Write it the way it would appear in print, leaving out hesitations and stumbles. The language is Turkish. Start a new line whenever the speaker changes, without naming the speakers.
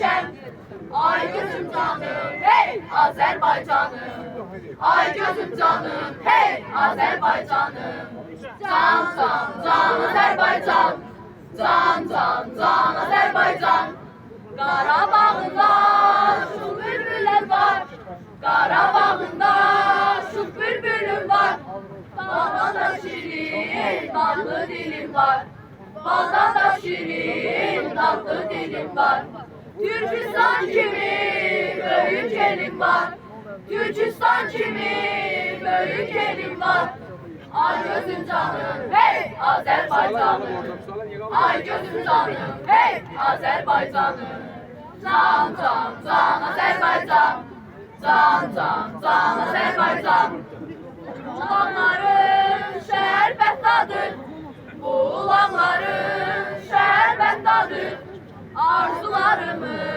düşen. Ay gözüm canım, hey Azerbaycanım. Ay gözüm canım, hey Azerbaycanım. Can can can Azerbaycan. Can can can Azerbaycan. Qarabağında şu bülbüller var. Qarabağında şu bülbülüm var. Baldan da şirin tatlı dilim var. Baldan da şirin tatlı dilim var. Türkistan kimi büyük elim var. Türkistan kimi büyük elim var. Ay gözüm canım, hey Azerbaycanım. Ay gözüm canım, hey Azerbaycanım. Can can can Azerbaycan. Can can can Azerbaycan. Ulanların şerbet tadı. Ulanların şerbet tadı. Arzularımı